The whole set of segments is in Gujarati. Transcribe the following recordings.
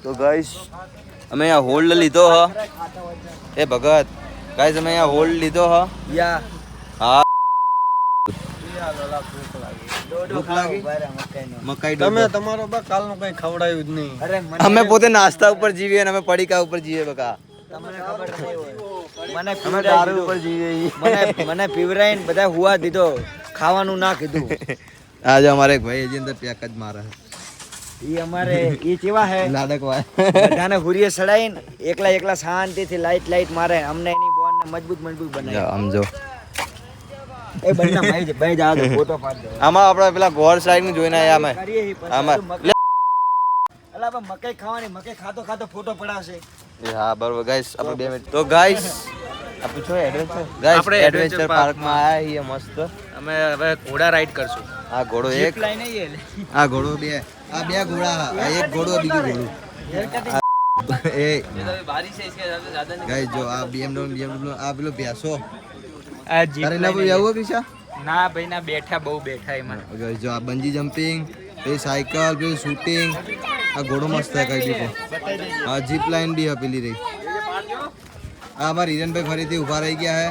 તો ગાઈસ અમે અહીંયા હોલ્ડ લીધો હ એ ભગત ગાઈસ અમે અહીંયા હોલ્ડ લીધો હ યા હા ભૂખ લાગી મકાઈ તમે તમારો બા કાલનું કઈ ખવડાયું જ નહીં. અરે અમે પોતે નાસ્તા ઉપર જીવીએ અને અમે પડીકા ઉપર જીવીએ બકા તમને ખબર નહીં હોય. મને અમે દારૂ ઉપર જીવીએ મને પીવરાઈને બધા હુવા દીધો, ખાવાનું ના કીધું. આજે અમારે એક ભાઈ હજી અંદર પેક જ મારે ઈ અમારે ઈ કેવા હે લાડક વાય બધાને હુરીએ સડાઈને એકલા શાંતિથી લાઈટ મારે. અમને એની બોનને મજબૂત બનાવી. સમજો એ બંને ભાઈ જાવ તો ફોટો પાડ દો. આમાં આપણે પેલા ગોળ સાઈડ નું જોઈને આયા અમે કરીએ ઈ પછી આમાં અલા બા મકાઈ ખાવાની, મકાઈ ખાતો ફોટો પડાવશે. હા બરોબર ગાઈસ આપણે 2 મિનિટ તો ગાઈસ આપણે છો એડવેન્ચર ગાઈસ આપણે એડવેન્ચર પાર્ક માં આયા છીએ મસ્ત. અમે હવે ઘોડા રાઈડ કરશું. આ ઘોડો એક આ ઘોડો બે આ બે ઘોડા આ એક ઘોડો બીજું ઘોડું એ ગાઈસ જો આ BMW આ પેલો ભેંસો આ જીપ તારે ના કોઈ આવું કિશા ના ભાઈ ના બહુ બેઠા એમાં. ગાઈસ જો આ બંજી જમ્પિંગ એ સાયકલ પેલું શૂટિંગ આ ઘોડો મસ્ત છે કઈ બી આ જીપ લાઈન બી પેલી રહી આ અમારા હિરણભાઈ ફરીથી ઊભા રહી ગયા હે.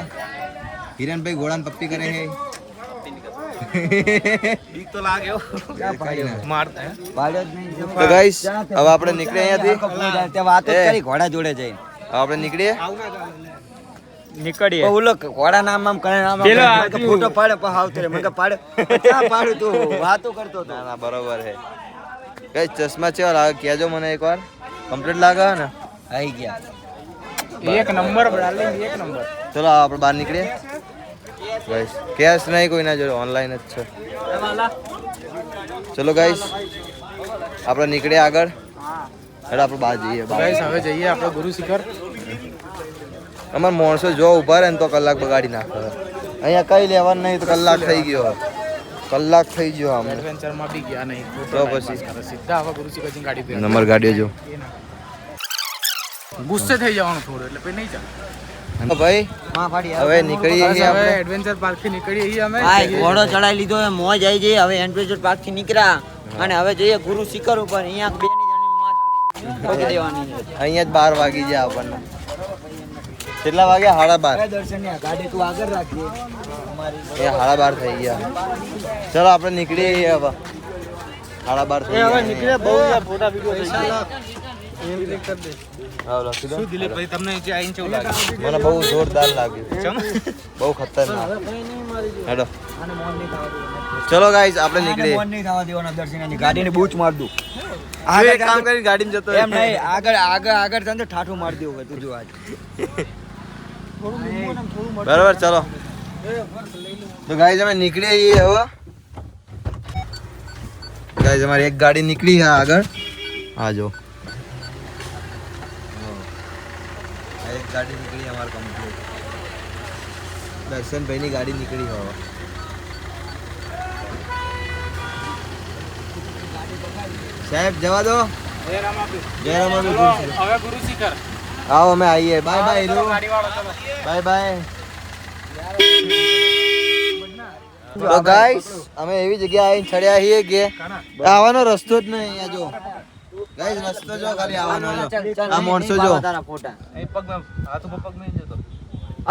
હિરણભાઈ ઘોડાને પપ્પી કરે હે બીક તો લાગ્યો મારતા હે. પાડ્યો જ નહીં. તો ગાઈસ હવે આપણે નીકળીએ અહીંયાથી તે વાતો જ કરી ઘોડા જોડે જઈને. હવે આપણે નીકળીએ નીકળીએ. ઓલો ઘોડા નામ કરે પેલો ફોટો પાડે પછી આવતો રે. મને પાડે ક્યાં પાડું તું વાતો કરતો હતો. ના બરોબર હે ગાઈસ ચશ્મા કેવા લાગે કહેજો મને એકવાર કમ્પ્લીટ લાગે ને આવી ગયા. એક નંબર ડાર્લિંગ, એક નંબર. ચલો આપણે બહાર નીકળીએ ગાઈસ કેશ નહીં કોઈના જોડે ઓનલાઈન જ છે. ચલો ગાઈસ આપણે નીકળીએ આગળ હેડ આપણે બહાર જઈએ ગાઈસ હવે જઈએ આપણે ગુરુ શિખર. અમાર માણસો જો ઉભા રહે ને તો કલાક બગાડી નાખે. અહીંયા કઈ લેવાનું નહીં તો કલાક થઈ ગયો અમને એડવેન્ચર માં બી ગયા નહીં તો પછી સીધા હવે ગુરુ શિખર ની ગાડી પે નંબર ગાડીઓ જો ગુસ્સે થઈ જવાનું થોડું એટલે પછી નહીં ચાલે. ભાઈ માં ફાડી હવે નીકળીએ છીએ હવે આપણે એડવેન્ચર પાર્ક થી નીકળીએ છીએ અમે. આ ઘોડો ચડાઈ લીધો હે, મોજ આવી જઈ. હવે એડવેન્ચર પાર્ક થી નીકળ્યા અને હવે જઈએ ગુરુ શિખર ઉપર. અહીંયા બે ની જણી માથ ઠોકી દેવાની છે. અહીંયા જ 12 વાગી જાય આપણને. કેટલા વાગ્યા 12:30 દર્શન ગાડી તું આગળ રાખજે. એ 12:30 થઈ ગયા. ચલો આપણે નીકળીએ છીએ હવે 12:30 થઈ ગયા. બહુ ફોટા વિડિયો થઈ ગયા. હા લખી દો. શું દિલીપભાઈ તમને જે આઈને કેવું લાગે? મને બહુ જોરદાર લાગ્યું બહુ ખતરનાક હેડો ચલો ગાઈસ આપણે નીકળીએ. મોન નહીં થવા દેવાના દર્શન. ગાડીને બૂચ માર દઉં. એક કામ કરી ગાડીમાં જતો એમ નહીં, આગળ તને ઠાઠું માર દેવું હોય તું જો આજ. બરાબર ચલો તો ગાઈસ અમે નીકળીએ છીએ હવે. ગાઈસ અમારી એક ગાડી નીકળી છે આગળ હા જો આ એક ગાડી નીકળી અમારી કમ્પ્લીટ. દર્શનભાઈ ની ગાડી નીકળી હવે. સાહેબ જવા દો. જય રામ આપી. હવે ગુરુ શિખર. આવો અમે આવીએ. Bye bye hero. ગાડીવાળો ચલો. Bye bye. તો ગાઈસ અમે એવી જગ્યાએ આવીને ચડ્યા છીએ કે આવવાનો રસ્તો જ નહીં. અહીંયા જો ગાઈસ રસ્તો જો ખાલી આવવાનો જો આ માણસો જો તારા ફોટા. એ પગ મે હાથ ઉપર પગ નહીં જતો.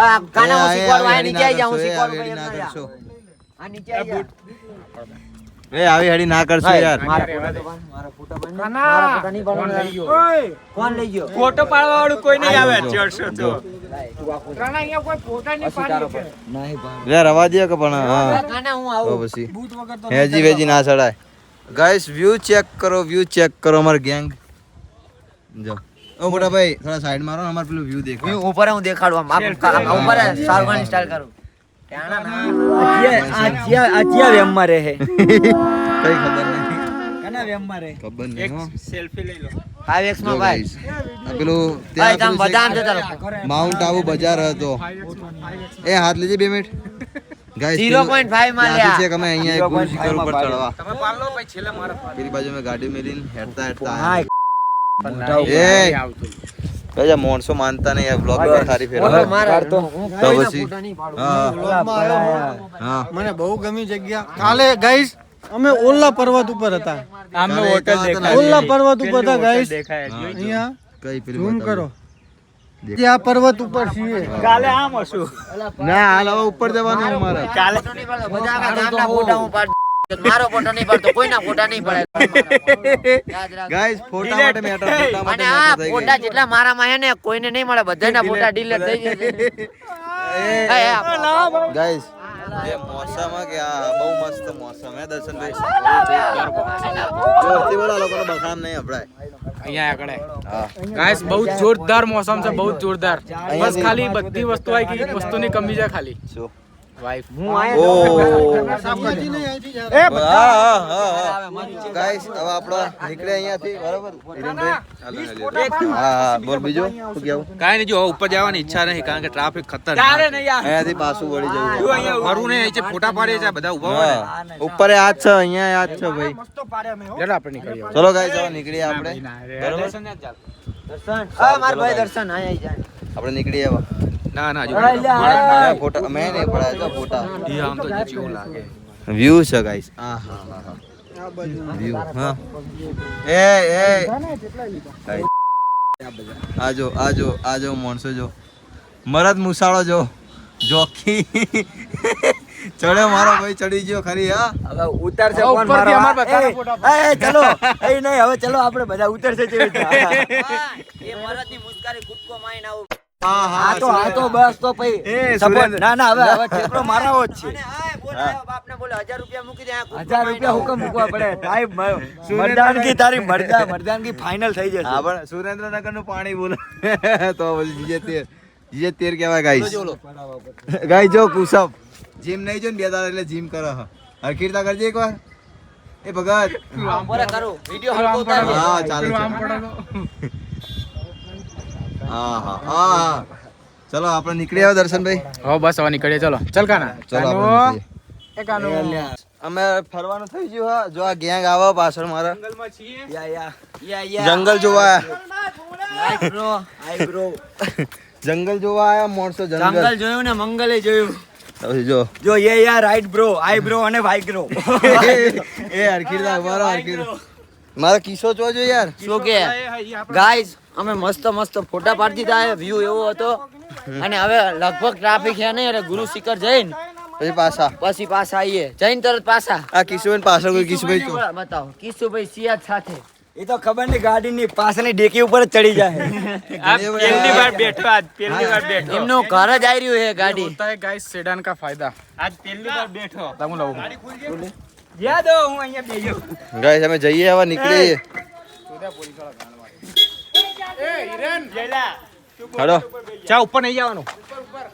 આ કાના હું શીખવાડવા આવી નીચે આવી જાઉં. આવી શીખવાડવા ના એમ ના કરશો. આ નીચે આવી જા. એ આવી હડી ના કરશો યાર. મારા ફોટા તો બંધ, મારા ફોટા બંધ. મારા ફોટા નહીં પાડવાના. કોણ લઈ ગયો? ફોટો પાડવા વાળું કોઈ નહીં આવે. જો, ચડશો તો. જો. અહીંયા કોઈ ફોટા નહીં પાડી. નહીં પાડ. લે રવા દે કે પણ હા કાના હું તો આવું. પછી બૂટ વગર તો હેજી વેજી ના ચડાય. ગાઈસ વ્યૂ ચેક કરો અમાર ગેંગ જો. ઓ મોટા ભાઈ થોડા સાઈડ મારો અમાર પેલું વ્યૂ દેખો. ઉપર હું દેખાડવા ઉપર સારવાની સ્ટાઇલ કરું. આ વેમમાં રહે. કઈ ખબર નહીં. કના વેમમાં રહે? ખબર નહીં હો. સેલ્ફી લઈ લો. 5x જો માં ભાઈ. ગાઈસ આ પેલું ભાઈ ત્યાં તમે બદામ છે તારો. માઉન્ટ આબુ બજાર હતો. એ હાથ લેજે 2 મિનિટ. ગાઈસ 0.5 માં લ્યા. છે કે અમે અહીંયા ગુરુ શિખર ઉપર ચડવા તમે પાડ લો પછી છેલ્લે મારા પેલી બાજુ મેં ગાડી મેલીને હેડતા હા એ કયા માણસો માનતા નહીં આ બ્લોગ પર સારી ફેર મારા તો પછી ફોટા નહીં પાડું. હા વ્લોગમાં આવ્યો. હા મને બહુ ગમી જગ્યા. કાલે ગાઈસ અમે ઓલા પર્વત ઉપર હતા. આમે કાલે હોટલ એકા હતા દેખાય ઓલા પર્વત ઉપર હતા ગાઈસ. દેખાય અહીંયા કઈ પેલી ઝૂમ બતાવો. કરો. જે આ પર્વત ઉપર છીએ. કાલે આમ હશું ના હાલ હવે ઉપર જવાનું અમારે. કાલે બધા ગામના ફોટા હું પાડ મારો ફોટો નહીં પડતો, કોઈના ફોટા નહીં પડે. યાદ રાખ. ગાઈસ ફોટા માટે મેટર, ફોટા માટે અને આ મેટર થઈ ફોટા ગઈ. જેટલા મારામાં હે ને કોઈને નહીં મળે, બધાના ફોટા ડિલીટ થઈ જશે. ગાઈસ ये मौसम है क्या, બહુ મસ્ત મોસમ હે દર્શનભાઈ. જોરથી બોલા, લોકોને બખામ નહીં અપડાય. અહીંયા આગળ હા ગાઈસ બહુ જોરદાર મોસમ છે, બહુ જોરદાર. બસ ખાલી બધી વસ્તુ આવી ગઈ, વસ્તુની કમી છે ખાલી. શું વાઈફ ઓ ગાઈસ હવે આપણે નીકળે અહીંયાથી બરાબર હિરેનભાઈ. હા બોલ બીજું શું કેવું? કાંઈ નહીં, જો ઉપર જવાની ઈચ્છા નહીં કારણ કે ટ્રાફિક ખતરનાક. તારે નહીં યાર અહીંયાથી પાછું વળી જવું. ફરવું નહીં, અહીંથી ફોટા પાડીએ છે બધા ઉભા હોય ને. હા ઉપર આ જ છે, અહીંયા આ જ છે ભાઈ. ચાલો આપણે નીકળીએ. ચલો ગાઈસ હવે નીકળીએ આપણે. બરાબર દર્શન હા માર ભાઈ દર્શન આય જાય. આપણે નીકળીએ હવે. ના ના, ફોટા મેં નહીં પડાય તો ફોટા. આમ તો જેવું લાગે. વ્યૂ છે ગાઈસ. હા હા હા હા વ્યૂ. હા એ આજો આજો આજો માણસો જો મરદ મુસાળો જો જોખી ચડ્યો મારો ભાઈ, ચડી ગયો ખરી. હા હવે ઉતરશે હવે ઉપરથી અમારા બધાના ફોટા એ ચલો એ નહીં હવે ચલો આપણે બધા ઉતરશે જેવી રીતે. એ મરદની મુસ્કારી કૂદકો મારીને આવું. આ તો બસ તો પછી એ support. સુરેન્દ્ર. ના હવે ઠેકડો મારાવો જ છે. બાપને બોલો 1000 રૂપિયા મૂકી દે. 1000 રૂપિયા હુકમ મૂકવા પડે. સાહેબ મર્દાનગી તારી મર્દાનગી ફાઇનલ થઈ જશે. હા પણ સુરેન્દ્રનગર નું પાણી બોલે તો પછી જીજે તેર કહેવાય ગાઈસ. ગાઈસ જો કુસબ જીમ નહીં જો ને 2 દાડા એટલે જીમ કરે. હરખીરતા કરજે એકવાર. એ ભગત બરે કરું વિડિયો હલકો ઉતાર. હા ચાલુ છે. હા હા હા ચલો આપણે નીકળી આવ્યા દર્શનભાઈ. હવે બસ હવે નીકળીએ. ચલો ચલ કાના. ચલો આપણે નીકળીએ. અમે ફરવાનું થઈ ગયું. હા જો આ ગેંગ આવે પાછળ મારા જંગલમાં છીએ. યા જંગલ જોવા આય બ્રો જંગલ જોવા આયા માણસો. જંગલ જંગલ જોયું ને મંગલે જોયું. પછી જો જો યે યા રાઈટ બ્રો આઈ બ્રો અને વાઈ બ્રો. એ હરખીરતા મારો હરખીરતા મારા કિસ્સો જોજો યાર. શું કે ગાઈઝ અમે મસ્ત ફોટા પાડી દીધા. વ્યૂ એવો હતો અને હવે લગભગ ટ્રાફિક છે નહીં એટલે ગુરુ શિખર જઈને પછી પાછા પછી પાછા આવીએ જઈને તરત પાછા. આ કિશુભાઈ પાછળ કોઈ કિશુભાઈ તો બતાવો કિશુભાઈ સિયાદ સાથે. એ તો ખબર નહીં ગાડીની પાછળની ડેકી ઉપર જ ચડી જાય. આ પહેલી વાર બેઠો, આજ પહેલી વાર બેઠો. એમનું ઘર જ આવી રહ્યું છે ગાડી. होता है गाइस सेडान का फायदा. आज पहली बार बैठो. तब लाऊं. યાદ હો હું અહીંયા બેજો. ગાઈસ અમે જઈએ હવે નીકળીએ. હેડો ચા ઉપર નહીં જવાનું.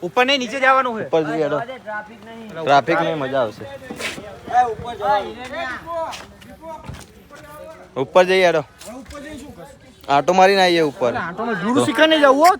ઉપર નહીં નીચે જવાનું છે. ઉપર જઈએ હેડો. ટ્રાફિક નહીં મજા આવશે. ઉપર જઈએ હેડો. આટો મારીને આવીએ ઉપર. ગુરુ શિખર નહીં જવું હો.